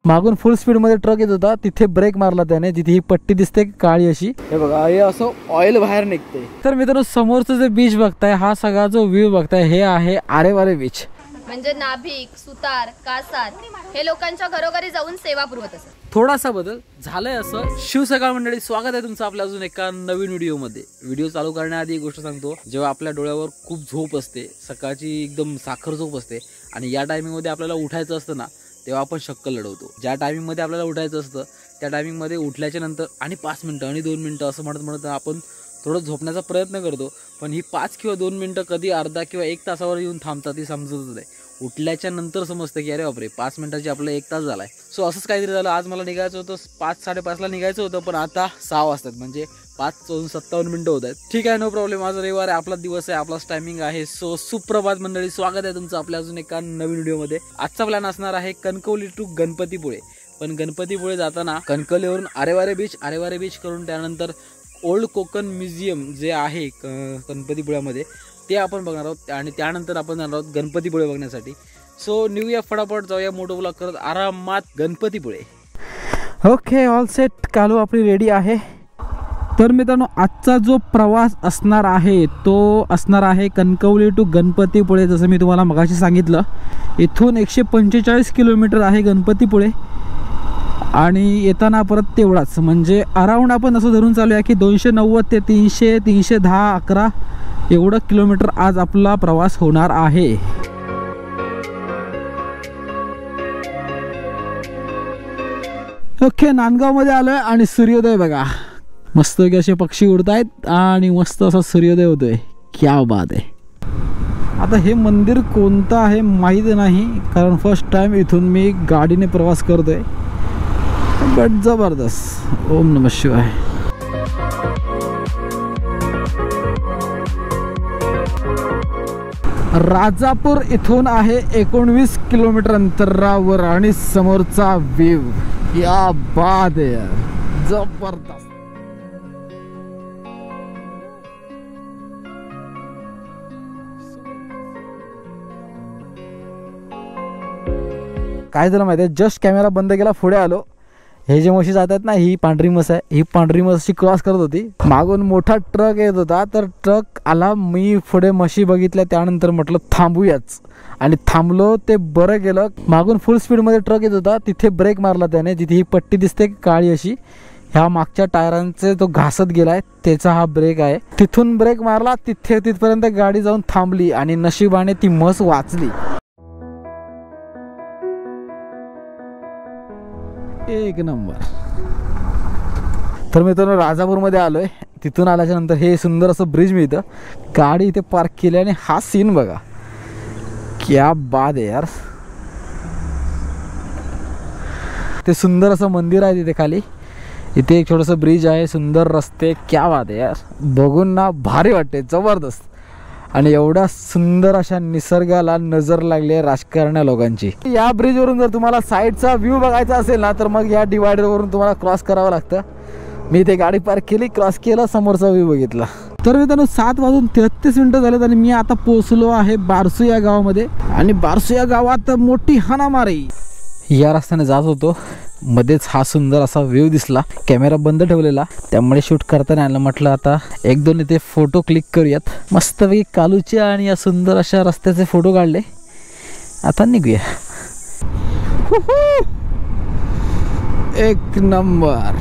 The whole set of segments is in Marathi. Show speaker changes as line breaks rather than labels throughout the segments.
मागून फुल स्पीड मध्ये ट्रक येत होता, तिथे ब्रेक मारला त्याने, जिथे ही पट्टी दिसते काळी अशी, हे बघा हे असं ऑइल बाहेर निघते। तर मित्रांनो समोरचं जे बीच बघताय, हा सगळा जो व्ह्यू बघताय, हे आहे आरेवारे बीच।
म्हणजे नाभिक, सुतार, कासार हे लोकांच्या घरोघरी जाऊन सेवा पुरवत असतात।
थोडासा बदल झालाय असं। शिवसकाळ मंडळी, स्वागत आहे तुमचं आपल्या अजून एका नवीन व्हिडिओमध्ये। व्हिडिओ चालू करण्याआधी एक गोष्ट सांगतो, जेव्हा आपल्या डोळ्यावर खूप झोप असते, सकाळची एकदम साखर झोप असते आणि या टायमिंगमध्ये आपल्याला उठायचं असतं ना, तेव्हा आपण शक्कल लढवतो। ज्या टायमिंगमध्ये आपल्याला उठायचं असतं त्या टायमिंगमध्ये उठल्याच्या नंतर आणि 5 मिनिटं आणि 2 मिनिटं असं म्हणत आपण थोडं झोपण्याचा प्रयत्न करतो, पण ही 5 किंवा 2 मिनिटं कधी अर्धा किंवा 1 तासावर येऊन थांबतात ती समजतच नाही। उठल्याच्या नंतर समजतं की अरे बापरे 5 मिनिटाची आपलं 1 तास झालाय। सो असंच काहीतरी झालं। आज मला निघायचं होतं 5-5:30ला निघायचं होतं, पण आता 6 वाजतात, म्हणजे 5:57 मिनिटं होत आहेत। ठीक आहे, नो प्रॉब्लेम। आज रविवार आहे, आपला दिवस आहे, आपलाच टायमिंग आहे। सो सुप्रभात मंडळी, स्वागत आहे तुमचं आपल्या अजून एका नवीन व्हिडिओमध्ये। आजचा प्लॅन असणार आहे कणकवली टू गणपतीपुळे। पण गणपतीपुळे जाताना कणकवलीवरून आरेवारे बीच करून त्यानंतर ओल्ड कोकण म्युझियम जे आहे गणपतीपुळ्यामध्ये, ते आपण बघणार आहोत आणि त्यानंतर आपण जाणार आहोत गणपतीपुळे बघण्यासाठी। सो निघूया फटाफट, जाऊया मोटो ब्लॉग करत आरामात गणपतीपुळे। ओके, ऑल सेट, कालू आपली रेडी आहे। तर मित्रांनो आजचा जो प्रवास असणार आहे तो असणार आहे कणकवली टू गणपतीपुळे। जसं मी तुम्हाला मगाशी सांगितलं, इथून 145 किलोमीटर आहे गणपतीपुळे आणि येताना परत तेवढाच, म्हणजे अराऊंड आपण असं धरून चालूया की 290 ते 300, 310, 11 एवढं किलोमीटर आज आपला प्रवास होणार आहे। ओके, नांदगावमध्ये आलोय आणि सूर्योदय बघा, मस्त असे पक्षी उडतायत आणि मस्त असा सूर्योदय होतोय, क्या बात आहे। आता हे मंदिर कोणतं आहे माहीत नाही, कारण फर्स्ट टाइम इथून मी गाडीने प्रवास करतोय, बट जबरदस्त। ओम नमः शिवाय। राजापूर इथून आहे 19 किलोमीटर अंतरावर आणि समोरचा व्ह्यू या बाद आहे यार, जबरदस्त। काय झालं माहिती आहे, जस्ट कॅमेरा बंद केला, पुढे आलो, हे जे म्हशी जातात ना, ही पांढरी म्हस आहे, ही पांढरी म्हशी क्रॉस करत होती, मागून मोठा ट्रक येत होता, तर ट्रक आला, मी पुढे म्हशी बघितल्या, त्यानंतर म्हटलं थांबूयाच आणि थांबलो, ते बरं गेलं। मागून फुल स्पीडमध्ये ट्रक येत होता, तिथे ब्रेक मारला त्याने, जिथे ही पट्टी दिसते काळी अशी, ह्या मागच्या टायरांचे तो घासत गेलाय, त्याचा हा ब्रेक आहे। तिथून ब्रेक मारला, तिथपर्यंत गाडी जाऊन थांबली आणि नशिबाने ती म्हस वाचली। एक नंबर। तर मित्रांनो राजापूरमध्ये आलोय, तिथून आल्याच्या नंतर हे सुंदर असं ब्रिज मिळतं, गाडी इथे पार्क केली आणि हा सीन बघा, क्या बात आहे यार। ते सुंदर असं मंदिर आहे तिथे खाली, इथे एक छोटंसं ब्रिज आहे, सुंदर रस्ते, क्या बात आहे यार, बघून ना भारी वाटते, जबरदस्त। आणि एवढ्या सुंदर अशा निसर्गाला नजर लागली आहे राजकारण्या लोकांची। या ब्रिज वरून जर तुम्हाला साईडचा व्ह्यू बघायचा असेल ना, तर मग या डिवायडर वरून तुम्हाला क्रॉस करावं लागतं। मी इथे गाडी पार्क केली, क्रॉस केला, समोरचा व्ह्यू बघितला। तर मित्रांनो 7:33 झालेत आणि मी आता पोहोचलो आहे बारसू या गावामध्ये, आणि बारसू या गावात मोठी हाणामारी। या रस्त्याने जात होतो, मध्येच हा सुंदर असा व्ह्यू दिसला, कॅमेरा बंद ठेवलेला, त्यामुळे शूट करता नाही आलं, म्हटलं आता 1-2 इथे फोटो क्लिक करूयात। मस्तपैकी कालूचे आणि या सुंदर अशा रस्त्याचे फोटो काढले, आता निघूया। एक नंबर।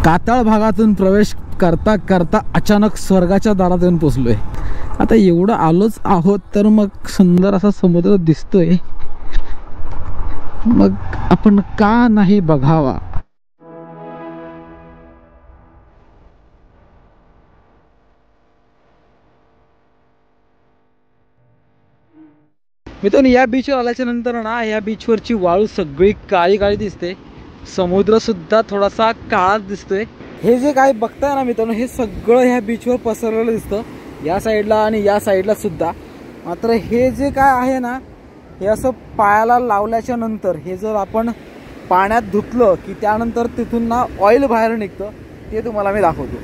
कातळ भागातून प्रवेश करता करता अचानक स्वर्गाच्या दारात येऊन पोचलोय। आता एवढं आलोच आहोत तर मग सुंदर असा समुद्र दिसतोय, मग आपण का नाही बघावा। मित्रांनो या बीचवर आल्याच्या नंतर ना, या बीचवरची वाळू सगळी काळी काळी दिसते, समुद्र सुद्धा थोडासा काळा दिसतोय। हे जे काय बघताय ना मित्रांनो, हे सगळं ह्या बीचवर पसरलेलं दिसतं, या साईडला आणि या साईडला सुद्धा। मात्र हे जे काय आहे ना, हे असं पायाला लावल्याच्या नंतर हे जर आपण पाण्यात धुतलं की त्यानंतर तिथून ना ऑइल बाहेर निघतं, ते तुम्हाला मी दाखवतो।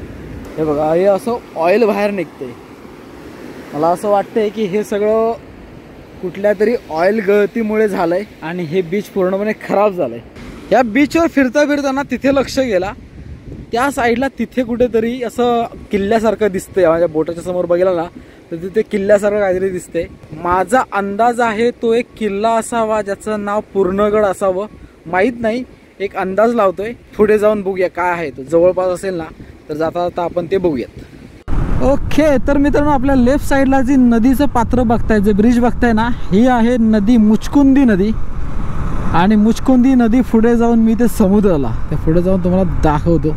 हे बघा, हे असं ऑइल बाहेर निघते। मला असं वाटतंय की हे सगळं कुठल्या तरी ऑइल गळतीमुळे झालंय आणि हे बीच पूर्णपणे खराब झालंय. या बीचवर फिरता फिरताना तिथे लक्ष गेला, त्या साईडला तिथे कुठेतरी असं किल्ल्यासारखं दिसतंय. माझ्या बोटाच्या समोर बघितलं ना तर तिथे किल्ल्यासारखं काहीतरी दिसतंय. माझा अंदाज आहे तो एक किल्ला असावा ज्याचं नाव पूर्णगड असावं, माहीत नाही, एक अंदाज लावतोय. पुढे जाऊन बघूया काय आहे तो. जवळपास असेल ना तर जाता जाता आपण ते बघूयात. ओके, तर मित्रांनो आपल्या लेफ्ट साईडला जी नदीचं पात्र बघताय, जे ब्रिज बघताय ना, ही आहे नदी मुचकुंदी नदी. आणि मुचकुंदी नदी पुढे जाऊन मी ते समुद्राला ते पुढे जाऊन तुम्हाला दाखवतो.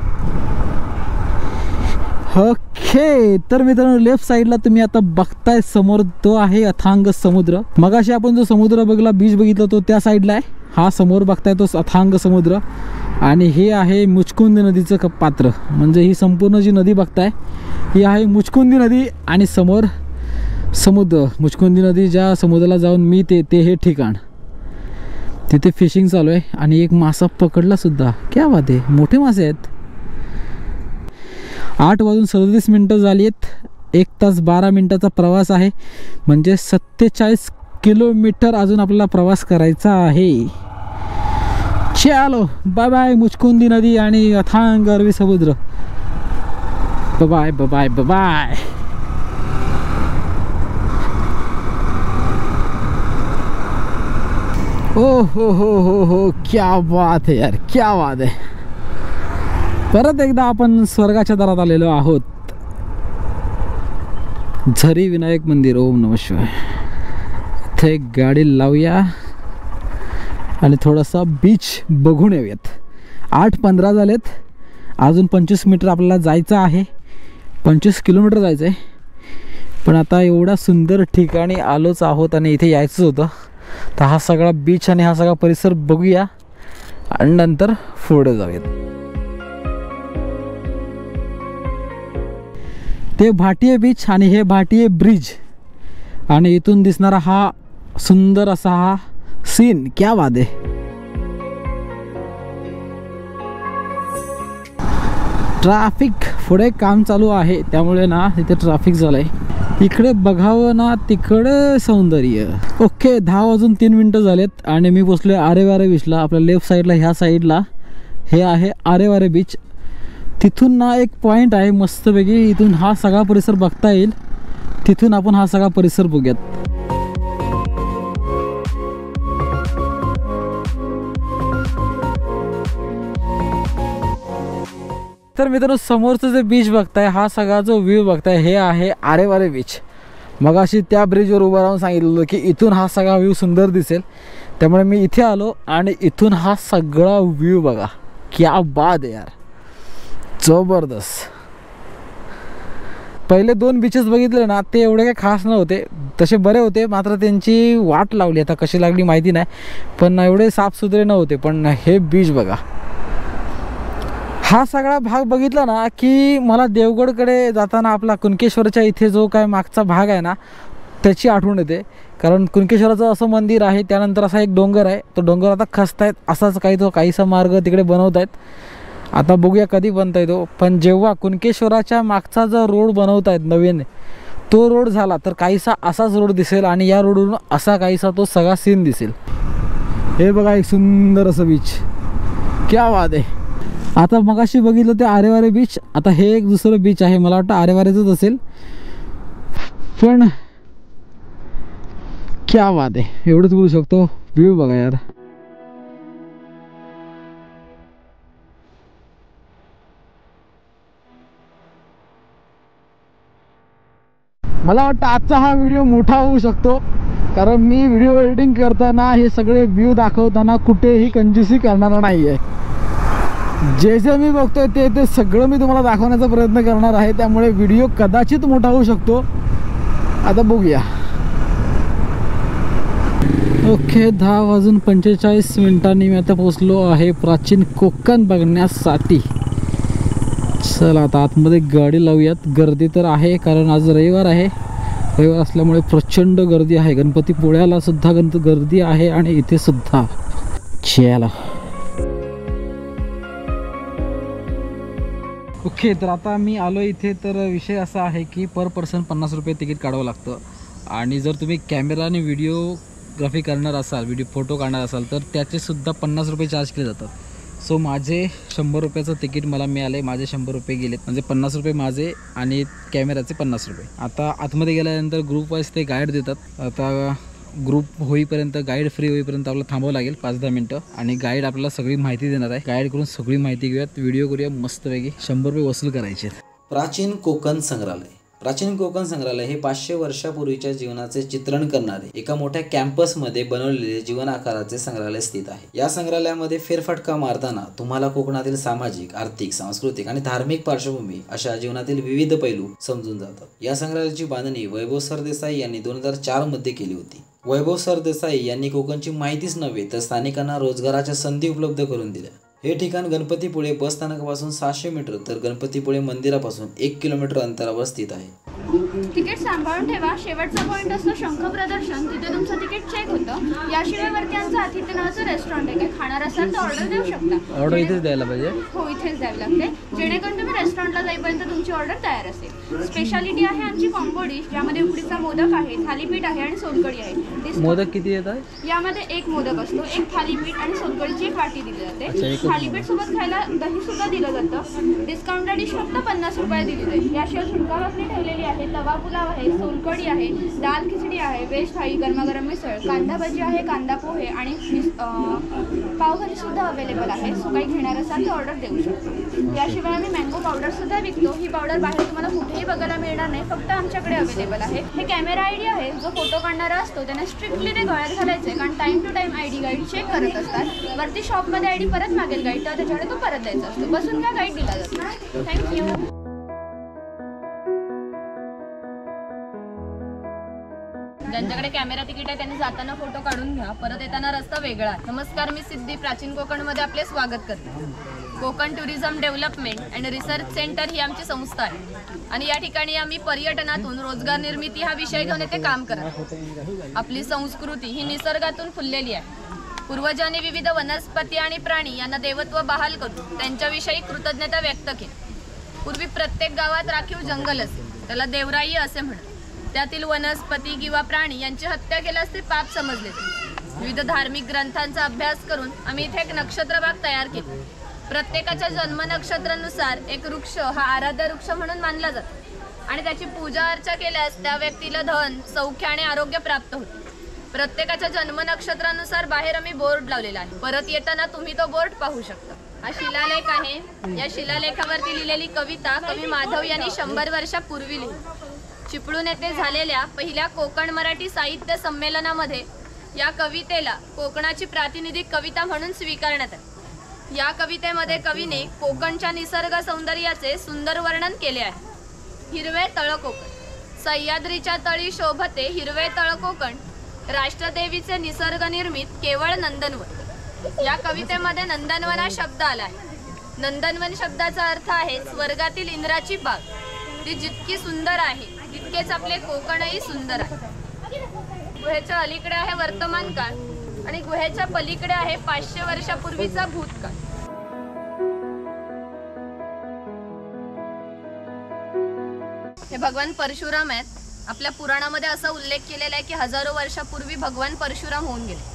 ओके, तर मित्रांनो लेफ्ट साईडला तुम्ही आता बघताय समोर तो आहे अथांग समुद्र. मगाशी आपण जो समुद्र बघला, बीच बघितलं तो त्या साईडला आहे. हा समोर बघताय तो अथांग समुद्र आणि हे आहे मुचकुंदी नदीचं पात्र. म्हणजे ही संपूर्ण जी नदी बघताय ही आहे मुचकुंदी नदी आणि समोर समुद्र. मुचकुंदी नदी ज्या समुद्राला जाऊन मी ते हे ठिकाण, तिथे फिशिंग चालू आहे आणि एक मासा पकडला सुद्धा. क्या बात आहे, मोठे मासे आहेत. 8:37 झाली आहेत. 1 तास 12 मिनिटाचा प्रवास आहे, म्हणजे 47 किलोमीटर अजून आपल्याला प्रवास करायचा आहे. चलो बाय बाय मुचकुंदी नदी आणि अथांग अरबी समुद्र. Bye bye bye bye. ओ हो, क्या बात है यार, क्या बात है. परत एकदा आपण स्वर्गाच्या दारात आलेलो आहोत. झरी विनायक मंदिर. ओम नमः शिवाय. इथे एक गाडी लावूया आणि थोडासा बीच बघून येऊयात. 8:15 झालेत. अजून 25 मीटर आपल्याला जायचं आहे. 25 किलोमीटर जायचं आहे. पण आता एवढा सुंदर ठिकाणी आलोच आहोत आणि इथे यायचंच होतं. तर हा सगळा बीच आणि हा सगळा परिसर बघूया आणि नंतर पुढे जाऊयात. ते भाटिये बीच आणि हे भाटिये ब्रिज आणि इथून दिसणारा हा सुंदर असा हा सीन. क्या बात आहे. ट्रॅफिक पुढे काम चालू आहे त्यामुळे ना तिथे ट्रॅफिक झालंय. इकडे बघावं ना तिकडे सौंदर्य. ओके, 10:03 झालेत आणि मी पोचलोय आरेवारे बीचला. आपल्या लेफ्ट साईडला ह्या साईडला हे आहे आरेवारे बीच. तिथून ना एक पॉईंट आहे मस्तपैकी, इथून हा सगळा परिसर बघता येईल. तिथून आपण हा सगळा परिसर बघूयात. तर मित्रांनो समोरचं जे बीच बघताय, हा सगळा जो व्ह्यू बघताय हे आहे आरेवारे बीच. मगाशी त्या ब्रिजवर उभं राहून सांगितलं की इथून हा सगळा व्ह्यू सुंदर दिसेल, त्यामुळे मी इथे आलो आणि इथून हा सगळा व्ह्यू बघा. क्या बात आहे यार, जबरदस्त. पहिले 2 बीचेस बघितले ना ते एवढे काही खास नव्हते, तसे बरे होते, मात्र त्यांची वाट लावली. आता कशी लागली माहिती नाही, पण एवढे साफसुथरे नव्हते. पण हे बीच बघा. हा सगळा भाग बघितला ना की मला देवगडकडे जाताना आपला कुणकेश्वरच्या इथे जो काय मागचा भाग आहे ना त्याची आठवण येते. कारण कुणकेश्वराचं असं मंदिर आहे, त्यानंतर असा एक डोंगर आहे. तो डोंगर आता खचतायत, असाच काहीसा मार्ग तिकडे बनवत आहेत. आता बघूया कधी बनता येतो. पण जेव्हा कुणकेश्वराच्या मागचा जो रोड बनवत आहेत नवीन, तो रोड झाला तर काहीसा असाच रोड दिसेल आणि या रोडवरून असा काहीसा तो सगळा सीन दिसेल. हे बघा एक सुंदर असं बीच. क्या बात आहे. आता मगाशी बघितलं ते आरेवारे बीच, आता हे एक दुसरं बीच आहे. मला वाटतं आरेवारेचंच असेल, पण क्या बात आहे. एवढंच बोलू शकतो. व्ह्यू बघा यार. मला वाटतं आजचा हा व्हिडिओ मोठा होऊ शकतो, कारण मी व्हिडिओ एडिटिंग करताना हे सगळे व्ह्यू दाखवताना कुठेही कंजूसी करणार नाही आहे. जे जे मी बघतोय ते सगळं मी तुम्हाला दाखवण्याचा प्रयत्न करणार आहे, त्यामुळे व्हिडिओ कदाचित मोठा होऊ शकतो. आता बघूया. ओके, 10:45 मी आता पोचलो आहे प्राचीन कोकण बघण्यासाठी. चला आता आतमध्ये गाडी लावूयात. गर्दी तर आहे कारण आज रविवार आहे. रविवार असल्यामुळे प्रचंड गर्दी आहे. गणपतीपुळ्याला सुद्धा गर्दी आहे आणि इथे सुद्धा. चला ओके, तर आता मी आलो इथे. तर विषय असा आहे की पर पर्सन 50 रुपये तिकीट काढावं लागतं. आणि जर तुम्ही कॅमेराने व्हिडिओग्राफी करणार असाल, फोटो काढणार असाल तर त्याचेसुद्धा 50 रुपये चार्ज केले जातात. सो माझे 100 रुपयाचं तिकीट मला मिळालं आहे. माझे 100 रुपये गेलेत, म्हणजे 50 रुपये माझे आणि कॅमेराचे 50 रुपये. आता आतमध्ये गेल्यानंतर ग्रुप वाईज ते गाईड देतात. आता ग्रुप होईपर्यंत, गाईड फ्री होईपर्यंत आपल्याला थांबावं लागेल 5-10 मिनटं आणि गाईड आपल्याला सगळी माहिती देणार आहे. गाईड करून सगळी माहिती घेऊयात, व्हिडिओ करूया मस्तपैकी. 100 रुपये वसूल करायचे.
प्राचीन कोकण संग्रहालय. प्राचीन कोकण संग्रहालय हे 500 वर्षापूर्वीच्या जीवनाचे चित्रण करणारे एका मोठ्या कॅम्पसमध्ये बनवलेले जीवन आकाराचे संग्रहालय स्थित आहे. या संग्रहालयामध्ये फेरफटका मारताना तुम्हाला कोकणातील सामाजिक, आर्थिक, सांस्कृतिक आणि धार्मिक पार्श्वभूमी अशा जीवनातील विविध पैलू समजून जातात. या संग्रहालयाची बांधणी वैभव सरदेसाई यांनी 2004 मध्ये केली होती. वैभव सरदेसाई यांनी कोकणची माहितीच नव्हे तर स्थानिकांना रोजगाराच्या संधी उपलब्ध करून दिल्या. हे ठिकाण गणपतीपुळे बस स्थानकापासून 700 मीटर तर गणपतीपुळे मंदिरापासून 1 किलोमीटर अंतरावर स्थित आहे.
तिकीट सांभाळून ठेवा. शेवटचा पॉईंट असतो शंख प्रदर्शन. तिथे तुमचं तिकीट चेक होतं. याशिवाय वरती आमचं आतिथ्य नावाचं रेस्टॉरंट आहे. काही खाणार असाल तर ऑर्डर देऊ शकता.
ऑर्डर इथेच द्यायला पाहिजे.
हो, इथेच द्यावी लागते, जेणेकरून तुम्ही रेस्टॉरंटला जाईपर्यंत तुमची ऑर्डर तयार असेल. स्पेशालिटी आहे आमची कॉम्बो डिश, ज्यामध्ये उकडीचा मोदक आहे, थालीपीठ आहे आणि सोलकढी आहे.
मोदक किती येतात?
यामध्ये एक मोदक असतो, एक थालीपीठ आणि सोलकढीची एक वाटी दिली जाते. थालीपीठ सोबत खायला दही सुद्धा दिलं जातं. डिस्काउंटेड डिश फक्त 50 रुपये दिली जाईल. याशिवाय झुणका भाकरी ठेवलेली आहे, तवा पुलाव आहे, सोलकढी आहे, दाल खिचडी आहे, व्हेज थाळी, गरमागरम मिसळ, कांदा भजी आहे, कांदा पोहे आणि पावभाजी सुद्धा अवेलेबल आहे. सो काही घेणार असाल तर ऑर्डर देऊ शकतो. याशिवाय आम्ही मँगो पावडर सुद्धा विकतो. ही पावडर बाहेर तुम्हाला कुठेही बघायला मिळणार नाही, फक्त आमच्याकडे अवेलेबल आहे. हे कॅमेरा आयडी आहे. जो फोटो काढणारा असतो त्याने स्ट्रिक्टली ते गळ्यात घालायचे, कारण time to time ID guide check करत असतात. वरती शॉपमध्ये आयडी परत मागेल गाईड, तर त्याच्याकडे तो परत द्यायचा असतो. बसून घ्या, गाईड दिला जातो. थँक्यू. ज्यांच्याकडे कॅमेरा तिकीट आहे त्यांनी जाताना फोटो काढून घ्या, परत येताना रस्ता वेगळा. नमस्कार, मी सिद्धी प्राचीन कोकणमध्ये आपले स्वागत करते. Konkan tourism development and research centre ही आमची संस्था आहे आणि या ठिकाणी आम्ही पर्यटनातून रोजगार निर्मिती हा विषय घेऊन येथे काम करतो. आपली संस्कृती ही निसर्गातून फुललेली आहे. पूर्वजांनी विविध वनस्पती आणि प्राणी यांना देवत्व बहाल करून त्यांच्याविषयी कृतज्ञता व्यक्त केली. पूर्वी प्रत्येक गावात राखीव जंगल असे, त्याला देवराई असे म्हणत. त्यातील वनस्पती किंवा प्राणी यांची हत्या केल्यास ते पाप समजले जाते. विविध धार्मिक ग्रंथांचा अभ्यास करून आम्ही इथे एक नक्षत्रबाग तयार केली. प्रत्येकाच्या जन्म नक्षत्रानुसार एक वृक्ष हा आराध्य वृक्ष म्हणून मानला जातो आणि त्याची पूजा अर्चा केल्यास त्या व्यक्तीला धन, सौख्य आणि आरोग्य प्राप्त होते. प्रत्येकाच्या जन्म नक्षत्रानुसार बाहेर आम्ही बोर्ड लावलेला आहे. परत येताना तुम्ही तो बोर्ड पाहू शकता. हा शिलालेख आहे. या शिलालेखावरती लिहिलेली कविता कवी माधव यांनी 100 वर्षापूर्वी लिहिली. चिपळूण येथे झालेल्या पहिल्या कोकण मराठी साहित्य संमेलनामध्ये या कवितेला कोकणाची प्रातिनिधिक कविता म्हणून स्वीकारण्यात आली. या कवितेमध्ये कवीने कोकणच्या निसर्ग सौंदर्याचे सुंदर वर्णन केले आहे. हिरवे तळ कोकण, सह्याद्रीच्या तळी शोभते हिरवे तळ कोकण, राष्ट्रदेवीचे निसर्ग निर्मित केवळ नंदनवन. या कवितेमध्ये नंदनवन हा शब्द आला आहे. नंदनवन शब्दाचा अर्थ आहे स्वर्गातील इंद्राची बाग. ती जितकी सुंदर आहे तितकेच आपले कोकणही सुंदर आहे. गुहेच्या अलीकडे आहे वर्तमान काळ आणि गुहेच्या पलीकडे आहे 500 वर्षापूर्वीचा भूतकाळ. हे भगवान परशुराम आहेत. आपल्या पुराणामध्ये असा उल्लेख केलेला आहे की हजारो वर्षापूर्वी भगवान परशुराम होऊन गेले.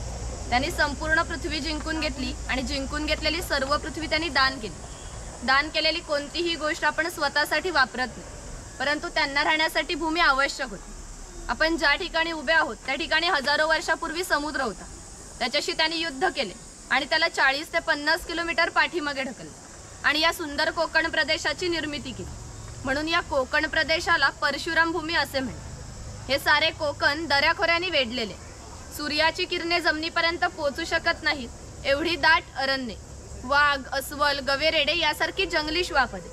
त्यांनी संपूर्ण पृथ्वी जिंकून घेतली आणि जिंकून घेतलेली सर्व पृथ्वी त्यांनी दान केली. दान केलेली कोणतीही गोष्ट आपण स्वतःसाठी वापरत नाही, परंतु त्यांना राहण्यासाठी भूमी आवश्यक होती. आपण ज्या ठिकाणी उभे आहोत त्या ठिकाणी हजारो वर्षापूर्वी समुद्र होता. त्याच्याशी त्यांनी युद्ध केले आणि त्याला 40 ते 50 किलोमीटर पाठीमागे ढकलले आणि या सुंदर कोकण प्रदेशाची निर्मिती केली. म्हणून या कोकण प्रदेशाला परशुराम भूमी असे म्हणतात. हे सारे कोकण दऱ्याखोऱ्यांनी वेढलेले. सूर्याची किरणे जमिनीपर्यंत पोहोचू शकत नाहीत एवढी दाट अरण्ये, वाघ, अस्वल, गवेरेडे यासारखी जंगली श्वापदे,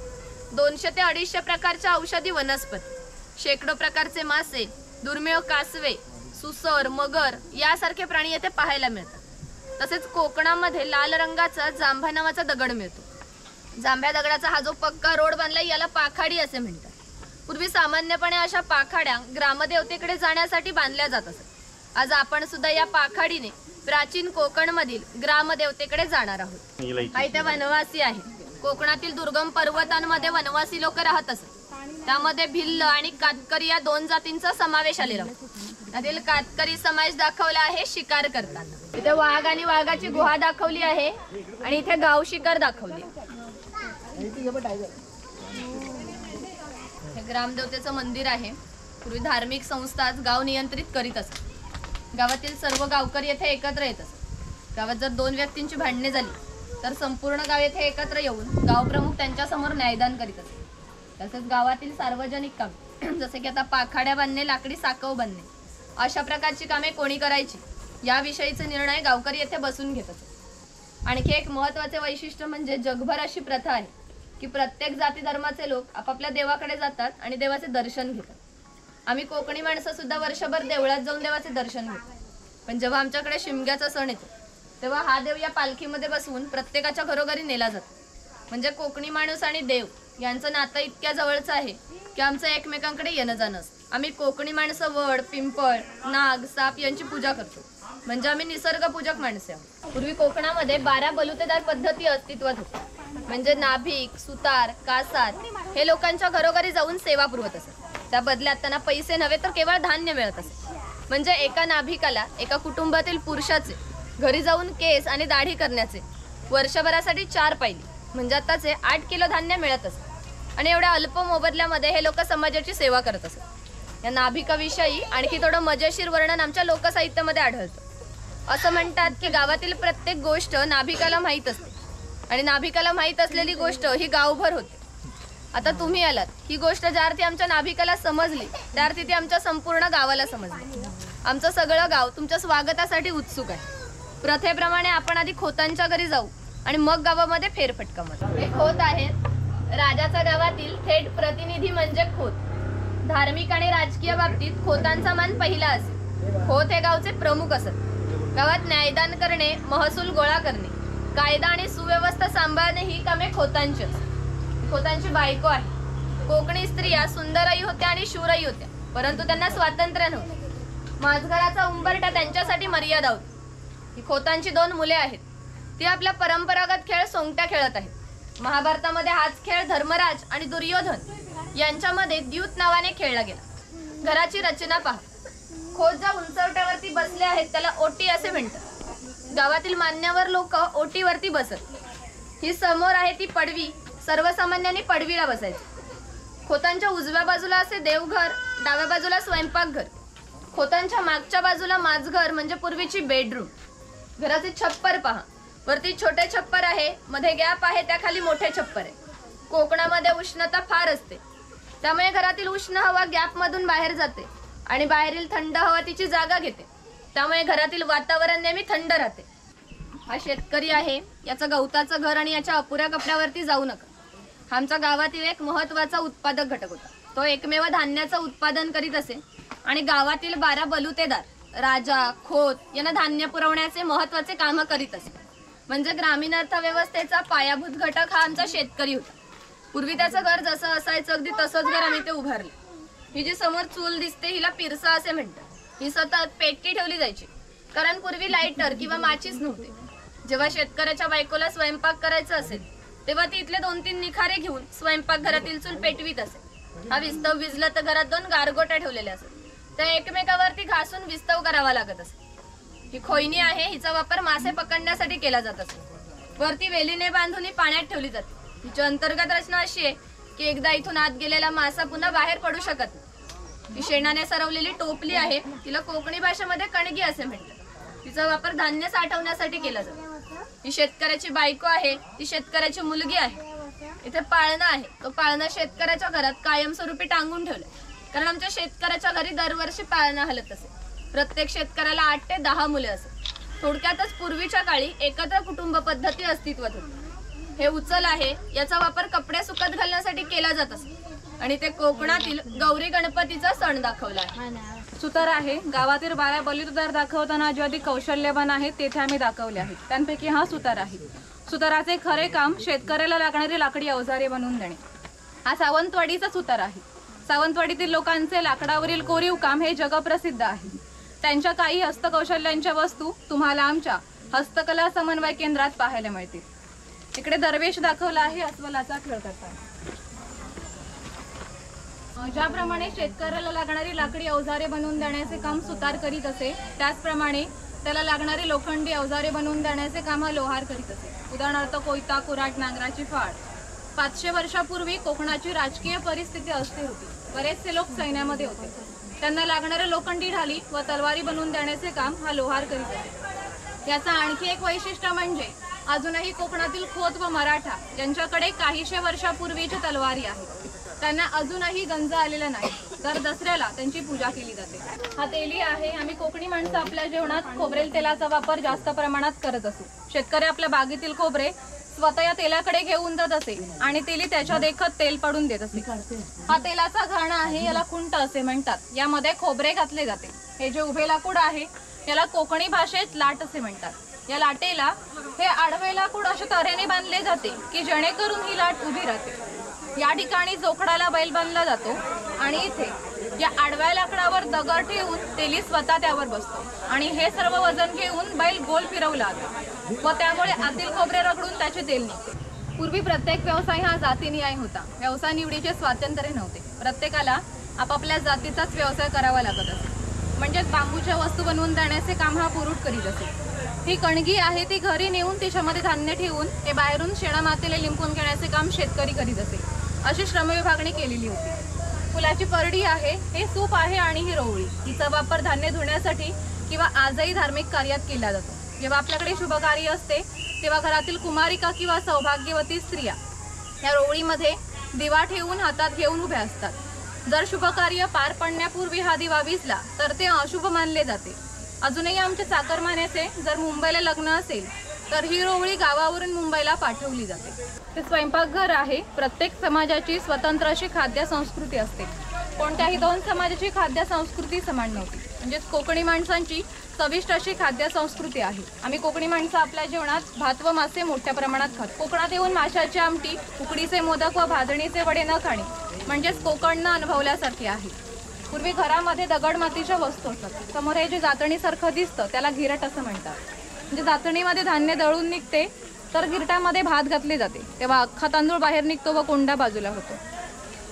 200 ते 250 प्रकारच्या औषधी वनस्पती, शेकडो प्रकारचे मासे, दुर्मिळ कासवे, सुसर, मगर यासारखे प्राणी येथे पाहायला मिळतात. तसेच कोकणामध्ये लाल रंगाचा जांभा नावाचा दगड मिळतो. जांभ्या दगडाचा हा जो पक्का रोड बांधलाय याला पाखाडी असे म्हणतात. पूर्वी सामान्यपणे अशा पाखाड्या ग्रामदेवतेकडे जाण्यासाठी बांधल्या जात असत. आज आपण सुद्धा या पाखाडीने प्राचीन कोकणमधील ग्रामदेवतेकडे जाणार आहोत. हा इथे वनवासी आहे. कोकणातील दुर्गम पर्वतांमध्ये वनवासी लोक राहत असत. त्यामध्ये भिल्ल आणि कातकरी या 2 जातींचा समावेश आलेला होता. यातील कातकरी समाज दाखवला आहे शिकार करताना. इथे वाघ आणि वाघाची गुहा दाखवली आहे आणि इथे गाव शिकार दाखवली. हे ग्रामदेवतेचं मंदिर आहे. पूर्वी धार्मिक संस्था गाव नियंत्रित करीत असत. गावातील सर्व गावकरी येथे एकत्र येत असत. गावात जर 2 व्यक्तींची भांडणे झाली तर संपूर्ण गाव येथे एकत्र येऊन गावप्रमुख त्यांच्या समोर न्यायदान करीत असत. तसेच गावातील सार्वजनिक कामे जसे की आता पाखाड्या बांधणे, लाकडी साकव बांधणे अशा प्रकारची कामे कोणी करायची याविषयीचे निर्णय गावकरी येथे बसून घेत असत. आणखी एक महत्त्वाचे वैशिष्ट्य म्हणजे जगभर अशी प्रथा आहे की प्रत्येक जाती धर्माचे लोक आपापल्या देवाकडे जातात आणि देवाचे दर्शन घेतात. आम्ही कोकणी माणसं सुद्धा वर्षभर देवळात जाऊन देवाचे दर्शन घेतो. पण जेव्हा आमच्याकडे शिमग्याचा सण येतो तेव्हा हा देव या पालखीमध्ये बसवून प्रत्येकाच्या घरोघरी नेला जातो. म्हणजे कोकणी माणूस आणि देव यांचं नातं इतक्या जवळचं आहे की आमचं एकमेकांकडे येणं जाणं असतं. आम्ही कोकणी माणसं वड, पिंपळ, नाग, साप यांची पूजा करतो. म्हणजे आम्ही निसर्ग पूजक माणसे आहोत. पूर्वी कोकणामध्ये 12 बलुतेदार पद्धती अस्तित्वात होत्या. म्हणजे नाभिक, सुतार, कासार हे लोकांच्या घरोघरी जाऊन सेवा पुरवत असत. त्या बदल्यात त्यांना पैसे नव्हे तर केवळ धान्य मिळत असे. म्हणजे एका नाभिकाला एका कुटुंबातील पुरुषाचे घरी जाऊन केस आणि दाढी करण्याचे वर्षभरासाठी 4 पायली म्हणजे आताचे 8 किलो धान्य मिळत असत. आणि एवढ्या अल्प मोबदल्यामध्ये हे लोक समाजाची सेवा करत असत. या नाभिकाविषयी आणखी थोडं मजेशीर वर्णन आमच्या लोकसाहित्यामध्ये आढळतं. असं म्हणतात की गावातील प्रत्येक गोष्ट नाभिकाला माहीत असते आणि नाभिकाला माहीत असलेली गोष्ट ही गावभर होते. आता तुम्ही आलात, ही गोष्ट ज्या अर्थी आमच्या नाभिकाला समजली त्या अर्थी ती आमच्या संपूर्ण गावाला समजली. आमचं सगळं गाव तुमच्या स्वागतासाठी उत्सुक आहे. प्रथेप्रमाणे आपण आधी खोतांच्या घरी जाऊ आणि मग गावामध्ये फेरफटका मारू. हे खोत आहेत. राजाच्या गावातील थेट प्रतिनिधी म्हणजे खोत. धार्मिक आणि राजकीय बाबतीत खोतांचा मान पहिला असे. खोत हे गावचे प्रमुख असत. गावात न्यायदान करणे, महसूल गोळा करणे, कायदा आणि सुव्यवस्था सांभाळणे ही कामे खोतांची असत. खोतांची बायको आहे. कोकणी स्त्रिया सुंदरही होत्या आणि शूरही होत्या, परंतु त्यांना स्वातंत्र्य नव्हते. माझघराचा उंबरठा त्यांच्यासाठी मर्यादा होती. ही खोतांची 2 मुले आहेत. ती आपला परंपरागत खेळ सोंगट्या खेळत आहेत. महाभारतामध्ये हाच खेळ धर्मराज आणि दुर्योधन यांच्यामध्ये द्यूत नावाने खेळला गेला. घराची रचना पहा. खोत ज्या उंचवट्यावरती बसले आहेत त्याला ओटी असे म्हणतात. गावातील मान्यवर लोक ओटीवरती बसत. ही समोर आहे ती पडवी. सर्वसामान्यांनी पडवीला बसायचे. खोतांच्या उजव्या बाजूला असे देवघर, डाव्या बाजूला स्वयंपाकघर. खोतांच्या मागच्या बाजूला माझघर म्हणजे पूर्वीची बेडरूम. घराचे छप्पर पहा. वरती छोटे छप्पर आहे, मध्ये गॅप आहे, त्याखाली मोठे छप्पर आहे. कोकणामध्ये उष्णता फार असते, त्यामुळे घरातील उष्ण हवा गॅप मधून बाहेर जाते आणि बाहेरील थंड हवा तिची जागा घेते. त्यामुळे घरातील वातावरण नेहमी थंड राहते. हा शेतकरी आहे. याचं गवताचं घर आणि याच्या अपुऱ्या कपड्यावरती जाऊ नका. आमच्या गावातील एक महत्त्वाचा उत्पादक घटक होता. तो एकमेव धान्याचं उत्पादन करीत असे आणि गावातील 12 बलुतेदार, राजा, खोत यांना धान्य पुरवण्याचे महत्त्वाचे काम करीत असे. म्हणजे ग्रामीण अर्थव्यवस्थेचा पायाभूत घटक हा आमचा शेतकरी होता. पूर्वी त्याचं घर जसं असायचं अगदी तसंच घर आम्ही ते उभारले. ही जी समोर चूल दिसते हिला पिरसा असे म्हणतात. ही सतत पेटकी ठेवली जायची कारण पूर्वी लाईटर किंवा माचीस नव्हते. जेव्हा शेतकऱ्याच्या बायकोला स्वयंपाक करायचा असेल तेव्हा ती इथले 2-3 निखारे घेऊन स्वयंपाकघरातील चूल पेटवीत असे. हा विस्तव विजला तर घरात 2 गारगोट्या ठेवलेल्या असत. त्या एकमेकावरती घासून विस्तव करावा लागत असे. ही खोयनी आहे. हिचा वापर मासे पकडण्यासाठी केला जात असे. वरती वेलीने बांधून ही पाण्यात ठेवली जाते. हिची अंतर्गत रचना अशी आहे की एकदा इथून आत गेलेला मासा पुन्हा बाहेर पडू शकत नाही. ही शेणाने सरवलेली टोपली आहे. तिला कोकणी भाषेमध्ये कणगी असे म्हणतात. तिचा वापर धान्य साठवण्यासाठी केला जातो. ही शेतकऱ्याची बायको आहे. ती शेतकऱ्याची मुलगी आहे. इथे पाळणं आहे. तो पाळणं शेतकऱ्याच्या घरात कायमस्वरूपी टांगून ठेवलं कारण आमच्या शेतकऱ्याच्या घरी दरवर्षी पाळणं हलत असे. प्रत्येक शेतकऱ्याला 8 ते 10 मुले असत. थोडक्यातच पूर्वीच्या काळी एकत्र कुटुंब पद्धती अस्तित्वात होती. हे उचल आहे. याचा वापर कपडे सुकत घालण्यासाठी केला जात असे आणि ते कोकणातील गौरी गणपतीचा सण दाखवला आहे.
सुतार आहे. गावातील 12 बलुतेदार दाखवताना जे अधिक कौशल्यवान आहेत तेथे आम्ही दाखवले आहेत. त्यांपैकी हा सुतार आहे. सुताराचे खरे काम शेतकऱ्याला लागणारी लाकडी अवजारे बनवून देणे. हा सावंतवाडीचा सुतार आहे. सावंतवाडीतील लोकांचे लाकडावरील कोरीव काम हे जगप्रसिद्ध आहे. त्यांच्या काही हस्तकौशल्यांच्या वस्तू तुम्हाला आमच्या हस्तकला समन्वय केंद्रात पाहायला मिळतील. इकडे दरवेश दाखवला आहे अस्वलाचा खेळ करताना. ज्याप्रमाणे शेतकऱ्याला लागणारी लाकडी अवजारे बनवून देण्याचे काम सुतार करीत असे, त्याचप्रमाणे त्याला लागणारी लोखंडी अवजारे बनवून देण्याचे काम हा लोहार करीत असे. उदाहरणार्थ कोयता, कुऱ्हाड, नांगराची फाळ. 500 वर्षापूर्वी कोकणाची राजकीय परिस्थिती अस्थिर होती. बरेचसे लोक सैन्यामध्ये होते. त्यांना लागणारे लोखंडी ढाली व तलवारी बनवून देण्याचे काम हा लोहार करीत असे. याचा आणखी एक वैशिष्ट्य म्हणजे अजूनही कोकणातील खोत व मराठा ज्यांच्याकडे काहीशे वर्षापूर्वीची तलवारी आहे त्यांना अजूनही गंज आलेला नाही. दर दसऱ्याला त्यांची पूजा केली जाते. हा तेली आहे. आम्ही कोकणी माणसं आपल्या जेवणात खोबरेल तेलाचा वापर जास्त प्रमाणात करत असू. शेतकरी आपल्या बागेतील खोबरे स्वतः या तेलाकडे घेऊन जात असे आणि तेली त्याच्या देखत तेल पडून देत असे. हा तेलाचा घाणा आहे, याला खुंट असे म्हणतात. यामध्ये खोबरे घातले जाते. हे जे उभे लाकूड आहे याला कोकणी भाषेत लाट असे म्हणतात. या लाटेला हे आडवे लाकूड अशा तऱ्हेने बांधले जाते की जेणेकरून ही लाट उभी राहते. या ठिकाणी जोखडाला बैल बांधला जातो आणि इथे या आडव्या लाकडावर दगड ठेवून तेली स्वतः त्यावर बसतो आणि हे सर्व वजन घेऊन बैल गोल फिरवला जातो व त्यामुळे आतील खोबरे रगडून त्याचे तेल निघते. पूर्वी प्रत्येक व्यवसाय हा जातीनिहाय होता. व्यवसाय निवडीचे स्वातंत्र्य नव्हते. प्रत्येकाला आपापल्या जातीचाच व्यवसाय करावा लागत असे. म्हणजेच बांबूच्या वस्तू बनवून देण्याचे काम हा पुरुष करीत असे. ही कणगी आहे ती घरी नेऊन तिच्यामध्ये धान्य ठेवून ते बाहेरून शेणामातीला लिंपून घेण्याचे काम शेतकरी करीत असे. अशी श्रमविभागणी केलेली होती. फुलाची परडी आहे, हे सूप आहे आणि ही रोवळी. हिचा वापर धान्य धुण्यासाठी किंवा आजही धार्मिक कार्यात केला जातो. जेव्हा आपल्याकडे शुभकार्य असते तेव्हा घरातील कुमारिका किंवा सौभाग्यवती स्त्रिया या रोवळीमध्ये दिवा ठेवून हातात घेऊन उभ्या असतात. जर शुभकार्य पार पडण्यापूर्वी हा दिवा विझला तर ते अशुभ मानले जाते. अजूनही आमच्या चाकरमान्याचे जर मुंबईला लग्न असेल तर ही रोवळी गावावरून मुंबईला पाठवली जाते. ते स्वयंपाकघर आहे. प्रत्येक समाजाची स्वतंत्र अशी खाद्य संस्कृती असते. कोणत्याही दोन समाजाची खाद्य संस्कृती समान नव्हती. म्हणजेच कोकणी माणसांची चविष्ट अशी खाद्य संस्कृती आहे. आम्ही कोकणी माणसं आपल्या जेवणात भात व मासे मोठ्या प्रमाणात खातो. कोकणात येऊन माशाची आमटी, उकडीचे मोदक व भाजणीचे वडे न खाणे म्हणजेच कोकण अनुभवल्यासारखे आहे. पूर्वी घरामध्ये दगड मातीच्या वस्तू असतात. समोर हे जे जातणीसारखं दिसतं त्याला गिरट असं म्हणतात. म्हणजे जातणीमध्ये धान्य दळून निघते तर गिरटामध्ये भात घातले जाते तेव्हा अख्खा तांदूळ बाहेर निघतो व कोंडा बाजूला होतो.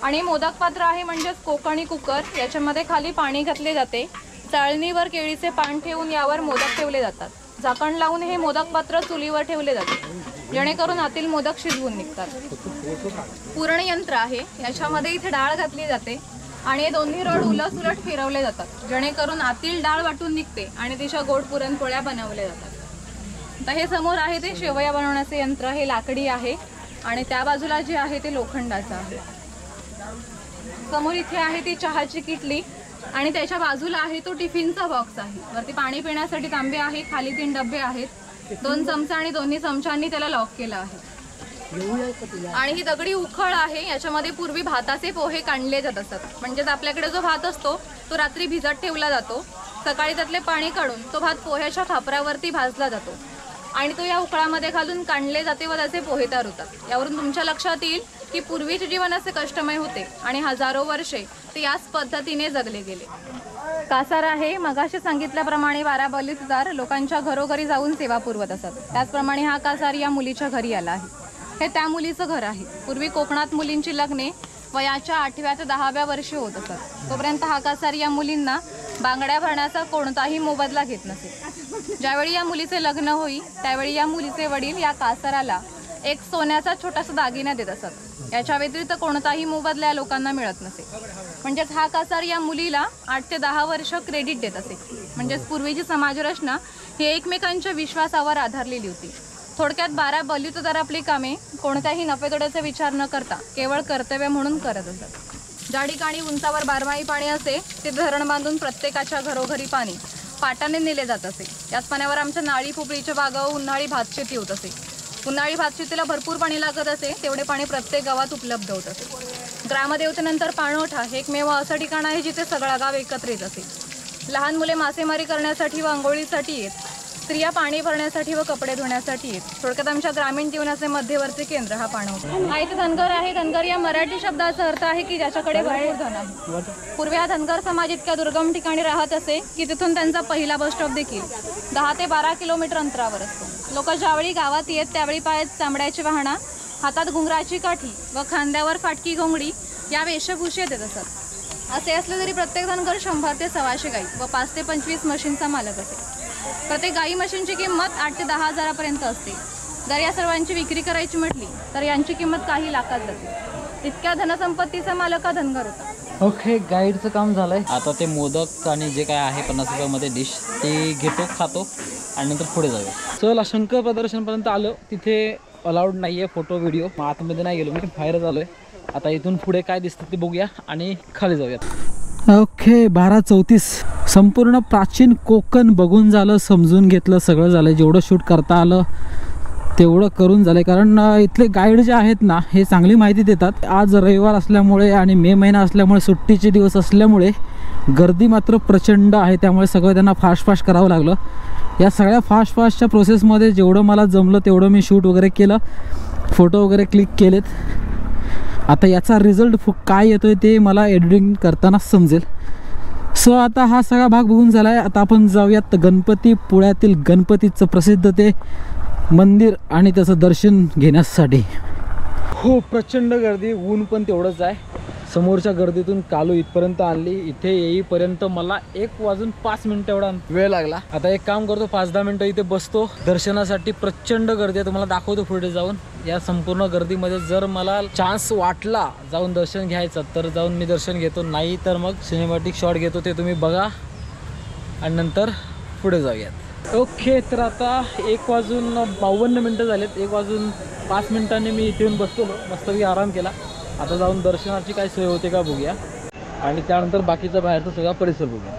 आणि मोदक पात्र आहे म्हणजेच कोकणी कुकर. याच्यामध्ये खाली पाणी घातले जाते. चाळणीवर केळीचे पान ठेवून यावर मोदक ठेवले जातात. झाकण लावून हे मोदक पात्र चुलीवर ठेवले जाते जेणेकरून आतील मोदक शिजवून निघतात. पुरण यंत्र आहे. याच्यामध्ये इथे डाळ घातली जाते आणि हे दोन्ही रड उलट फिरवले जातात जेणेकरून आतील डाळ वाटून निघते आणि तिच्या गोड पुरणपोळ्या बनवल्या जातात. तर हे समोर आहे ते शेवया बनवण्याचे यंत्र. हे लाकडी आहे आणि त्या बाजूला जे आहे ते लोखंडाचं आहे. समोर इथे आहे ती चहाची किटली आणि त्याच्या बाजूला आहे तो टिफिनचा बॉक्स आहे. वरती पाणी पिण्यासाठी तांबे आहे. खाली 3 डबे आहेत. 2 चमचे आणि दोन्ही चमच्यांनी त्याला लॉक केलं आहे. आणि ही दगडी उखळ आहे. याच्यामध्ये पूर्वी भाताचे पोहे काढले जात असतात. म्हणजेच आपल्याकडे जो भात असतो तो रात्री भिजत ठेवला जातो. सकाळी त्यातले पाणी काढून तो भात पोह्याच्या खापरावरती भाजला जातो आणि तो या उखळामध्ये घालून काढले जाते व त्याचे पोहे तयार होतात. यावरून तुमच्या लक्षात येईल की पूर्वीचे जीवन असे कष्टमय होते आणि हजारो वर्षे ते याच पद्धतीने जगले गेले. कासार आहे. मगाशी सांगितल्याप्रमाणे 12 बलुतेदार लोकांच्या घरोघरी जाऊन सेवा पुरवत असतात. त्याचप्रमाणे हा कासार या मुलीच्या घरी आला आहे. हे त्या मुलीचं घर आहे. पूर्वी कोकणात मुलींची लग्ने वयाच्या 8व्या ते 10व्या वर्षी होत असतात. तोपर्यंत हा कासार या मुलींना बांगड्या भरण्याचा कोणताही मोबदला घेत नसे. ज्यावेळी या मुलीचे लग्न होई त्यावेळी या मुलीचे वडील या कासाराला एक सोन्याचा छोटासा दागिना देत असत. याच्या व्यतिरिक्त कोणताही मोबदला या लोकांना मिळत नसे. म्हणजेच हा कासार या मुलीला 8 ते 10 वर्ष क्रेडिट देत असे. म्हणजेच पूर्वीची समाजरचना ही एकमेकांच्या विश्वासावर आधारलेली होती. थोडक्यात 12 बलुतेदार आपली कामे कोणत्याही नफेतोट्याचा विचार न करता केवळ कर्तव्य म्हणून करत असत. ज्या ठिकाणी उंचावर 12माही पाणी असे ते धरण बांधून प्रत्येकाच्या घरोघरी पाणी पाटाने नेले जात असे. याच पाण्यावर आमच्या नाळी पोपळीच्या बागावर उन्हाळी भातशेती होत असे. उन्हाळी भातशेतीला भरपूर पाणी लागत असे. तेवढे पाणी प्रत्येक गावात उपलब्ध होत असे. ग्रामदेवतेनंतर पाणवठा हे एकमेव असं ठिकाण आहे जिथे सगळा गाव एकत्र येत असे. लहान मुले मासेमारी करण्यासाठी व आंघोळीसाठी येत. स्त्रिया पाणी भरण्यासाठी व कपडे धुण्यासाठी येत. थोडक्यात आमच्या ग्रामीण जीवनाचे मध्यवर्ती केंद्र हा पाणवठा. हा इथे धनगर आहे. धनगर या मराठी शब्दाचा अर्थ आहे की ज्याच्याकडे भरपूर धन आहे. पूर्वी हा धनगर समाज इतक्या दुर्गम ठिकाणी राहत असे की तिथून त्यांचा पहिला बस स्टॉप देखील 10 ते 12 किलोमीटर अंतरावर असतो. लोक ज्यावेळी गावात येत त्यावेळी पायात चामड्याची वाहना, हातात घुंगराची काठी व खांद्यावर फाटकी घोंगडी या वेशभूषेत येत असत. असे असले तरी प्रत्येक जणकडे 100 ते 125 गाई व 5 ते 25 म्हशींचा मालक असेल. प्रत्येक गाई म्हशींची किंमत 8 ते 10 हजारापर्यंत असते. जर या सर्वांची विक्री करायची म्हटली तर यांची किंमत काही लाखात जाते. इतक्या धनसंपत्तीचा मालक हा धनगर होता.
ओके, गाईडचं काम झालंय. आता ते मोदक आणि जे काय आहे 50 रुपयामध्ये डिश ते घेतो, खातो आणि नंतर पुढे जाऊया. चला, शंकर प्रदर्शनपर्यंत आलो. तिथे अलाउड नाही आहे फोटो व्हिडिओ, मग आतमध्ये नाही गेलो, मी बाहेरच आलो आहे. आता इथून पुढे काय दिसतं ते बघूया आणि खाली जाऊयात. ओके, 12:34 संपूर्ण प्राचीन कोकण बघून झालं, समजून घेतलं, सगळं झालं. जेवढं शूट करता आलं तेवढं करून झालं. कारण इथले गाईड जे आहेत ना, हे चांगली माहिती देतात. आज रविवार असल्यामुळे आणि मे महिना असल्यामुळे, सुट्टीचे दिवस असल्यामुळे गर्दी मात्र प्रचंड आहे. त्यामुळे सगळं त्यांना फास्ट करावं लागलं. या सगळ्या फास्टच्या प्रोसेसमध्ये जेवढं मला जमलं तेवढं मी शूट वगैरे केलं, फोटो वगैरे क्लिक केलेत. आता याचा रिझल्ट काय येतोय ते मला एडिटिंग करताना समजेल. सो आता हा सगळा भाग बघून झाला आहे. आता आपण जाऊयात गणपतीपुळ्यातील गणपतीचं प्रसिद्ध ते मंदिर आणि त्याचं दर्शन घेण्यासाठी. हो, प्रचंड गर्दी, ऊन पण तेवढंच आहे. समोरच्या गर्दीतून कालू इथपर्यंत आणली. इथे येईपर्यंत मला 1:05 एवढा वेळ लागला. आता एक काम करतो, 5-10 मिनटं इथे बसतो दर्शनासाठी. प्रचंड गर्दी आहे, तुम्हाला दाखवतो पुढे जाऊन. या संपूर्ण गर्दीमध्ये जर मला चान्स वाटला जाऊन दर्शन घ्यायचं तर जाऊन मी दर्शन घेतो, नाही तर मग सिनेमॅटिक शॉट घेतो. ते तुम्ही बघा आणि नंतर पुढे जाऊयात. ओके, तर आता 1:52 झालेत. 1:05 मी इथे येऊन बसतो, मस्तपैकी आराम केला. आता जाऊन दर्शनाची काय सोय होते का बघूया आणि त्यानंतर बाकीचा बाहेरचा सगळा परिसर बघूया.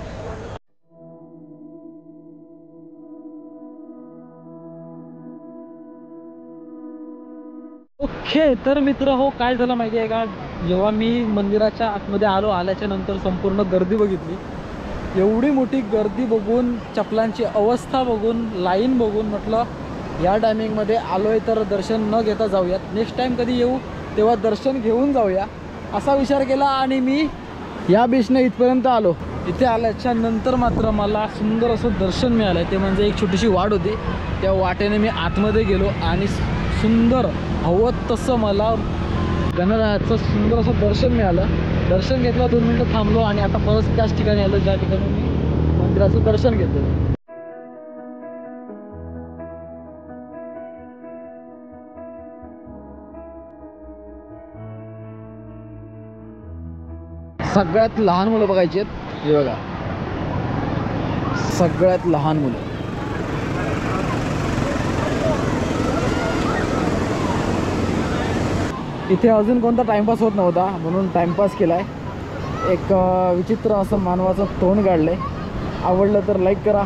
ओके, तर मित्र हो, काय झालं माहिती आहे का, जेव्हा मी मंदिराच्या आतमध्ये आल्याच्या नंतर संपूर्ण गर्दी बघितली. एवढी मोठी गर्दी बघून, चपलांची अवस्था बघून, लाईन बघून म्हटलं या टायमिंगमध्ये आलो आहे तर दर्शन न घेता जाऊयात. नेक्स्ट टाईम कधी येऊ तेव्हा दर्शन घेऊन जाऊया असा विचार केला आणि मी या बीचने इथपर्यंत आलो. इथे आल्याच्या नंतर मात्र मला सुंदर असं दर्शन मिळालं. ते म्हणजे एक छोटीशी वाट होती, त्या वाटेने मी आतमध्ये गेलो आणि सुंदर हवं तसं मला गणरायाचं सुंदर असं दर्शन मिळालं. दर्शन घेतलं, 2 मिनटं थांबलो आणि आता परत त्याच ठिकाणी आलो ज्या ठिकाणी मी मंदिराचं दर्शन घेतलं. सगळ्यात लहान मुलं बघायची आहेत. हे बघा, सगळ्यात लहान मुलं. इथे अजून कोणता टाइमपास होत नव्हता म्हणून टाइमपास केलाय. एक विचित्र असं मानवाचं तोंड काढलंय. आवडलं तर लाईक करा.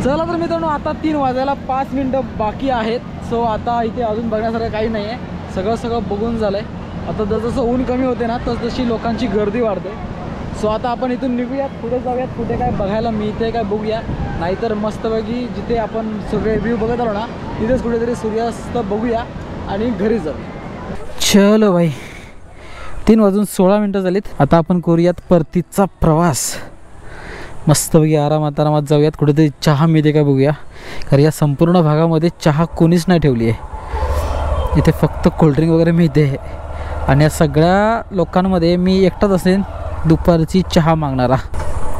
चला तर मित्रांनो, आता 3 वाजायला 5 मिनटं बाकी आहेत. सो आता इथे अजून बघण्यासारखं काही नाही आहे. सगळं बघून झालंय. आता जसं ऊन कमी होते ना तशी लोकांची गर्दी वाढते. सो आता आपण इथून निघूयात, पुढे जाऊयात. कुठे काय बघायला मिळते काय बघूया, नाहीतर मस्तपैकी जिथे आपण सगळे व्ह्यू बघत आलो ना तिथेच कुठेतरी सूर्यास्त बघूया आणि घरी जाऊया. चलो भाई, 3:16 झालीत. आता आपण करूयात परतीचा प्रवास. मस्तपैकी आरामात जाऊयात. कुठेतरी चहा मिळते का बघूया, कारण या संपूर्ण भागामध्ये चहा कोणीच नाही ठेवली आहे. इथे फक्त कोल्ड्रिंक वगैरे मिळते आणि या सगळ्या लोकांमध्ये मी एकटाच असेन दुपारची चहा मागणारा.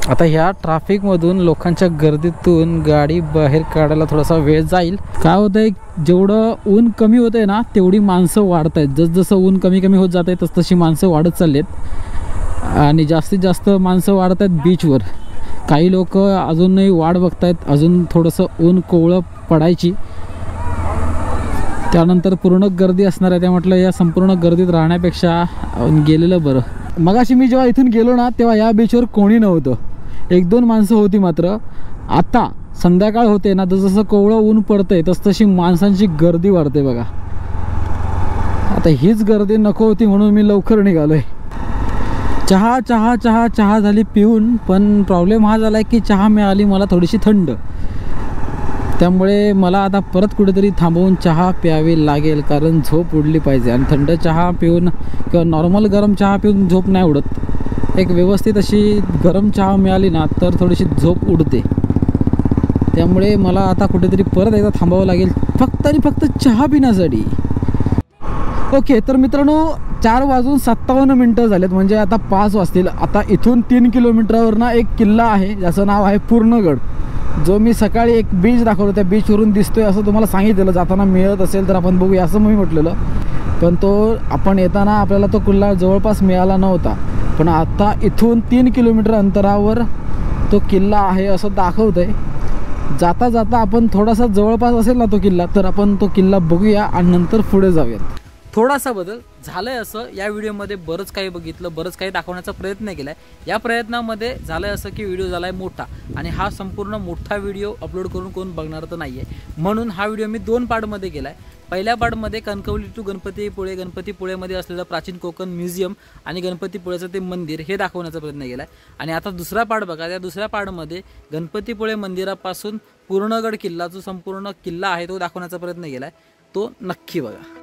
आता ह्या ट्रॅफिकमधून, लोकांच्या गर्दीतून गाडी बाहेर काढायला थोडासा वेळ जाईल. काय होतं आहे, जेवढं ऊन कमी होतं आहे ना तेवढी माणसं वाढत आहेत. जसं ऊन कमी होत जात आहे तशी माणसं वाढत चालली आहेत आणि जास्तीत जास्त माणसं वाढत आहेत बीचवर. काही लोक अजूनही वाट बघत आहेत, अजून थोडंसं ऊन कोवळं पडायची, त्यानंतर पूर्ण गर्दी असणार आहे. त्या म्हटलं या संपूर्ण गर्दीत राहण्यापेक्षा गेलेलं बरं. मगाशी मी जेव्हा इथून गेलो ना तेव्हा या बीचवर कोणी नव्हतं, 1-2 माणसं होती. मात्र आता संध्याकाळ होते ना, जसं कोवळं ऊन पडतंय तशी माणसांची गर्दी वाढते बघा. आता हीच गर्दी नको होती म्हणून मी लवकर निघालोय. चहा चहा चहा चहा झाली पिऊन, पण प्रॉब्लेम हा झाला की चहा मिळाली मला थोडीशी थंड. त्यामुळे मला आता परत कुठेतरी थांबवून चहा प्यावी लागेल, कारण झोप उडली पाहिजे. आणि थंड चहा पिऊन किंवा नॉर्मल गरम चहा पिऊन झोप नाही उडत. एक व्यवस्थित अशी गरम चहा मिळाली ना तर थोडीशी झोप उडते. त्यामुळे मला आता कुठेतरी परत एकदा थांबावं लागेल फक्त आणि फक्त चहा पिण्यासाठी. ओके, तर मित्रांनो 4:57 झालेत, म्हणजे आता 5 वाजतील. आता इथून 3 किलोमीटरवर ना एक किल्ला आहे ज्याचं नाव आहे पूर्णगड, जो मी सकाळी एक बीच दाखवलं, त्या बीचवरून दिसतोय असं तुम्हाला सांगितलेलं. जाताना मिळत असेल तर आपण बघूया असं मी म्हटलेलं, पण तो आपण येताना आपल्याला तो किल्ला जवळपास मिळाला नव्हता. पण आता इथून 3 किलोमीटर अंतरावर तो किल्ला आहे असं दाखवतंय. जाता जाता आपण थोडासा जवळपास असेल ना तो किल्ला, तर आपण तो किल्ला बघूया आणि नंतर पुढे जाऊयात. थोडासा बदल झालंय असं या व्हिडिओमध्ये बरंच काही बघितलं, बरंच काही दाखवण्याचा प्रयत्न केलाय. या प्रयत्नामध्ये झालंय असं की व्हिडिओ झालाय मोठा, आणि हा संपूर्ण मोठा व्हिडिओ अपलोड करून कोण बघणार तर नाहीये, म्हणून हा व्हिडिओ मी 2 पार्टमध्ये केलाय. पहिल्या पार्टमध्ये कणकवली टू गणपतीपुळे, गणपतीपुळेमध्ये असलेलं प्राचीन कोकण म्युझियम आणि गणपतीपुळेचं ते मंदिर हे दाखवण्याचा प्रयत्न केलाय. आणि आता दुसरा पार्ट बघा, त्या दुसऱ्या पार्टमध्ये गणपतीपुळे मंदिरापासून पूर्णगड किल्ला, जो संपूर्ण किल्ला आहे तो दाखवण्याचा प्रयत्न केलाय. तो नक्की बघा.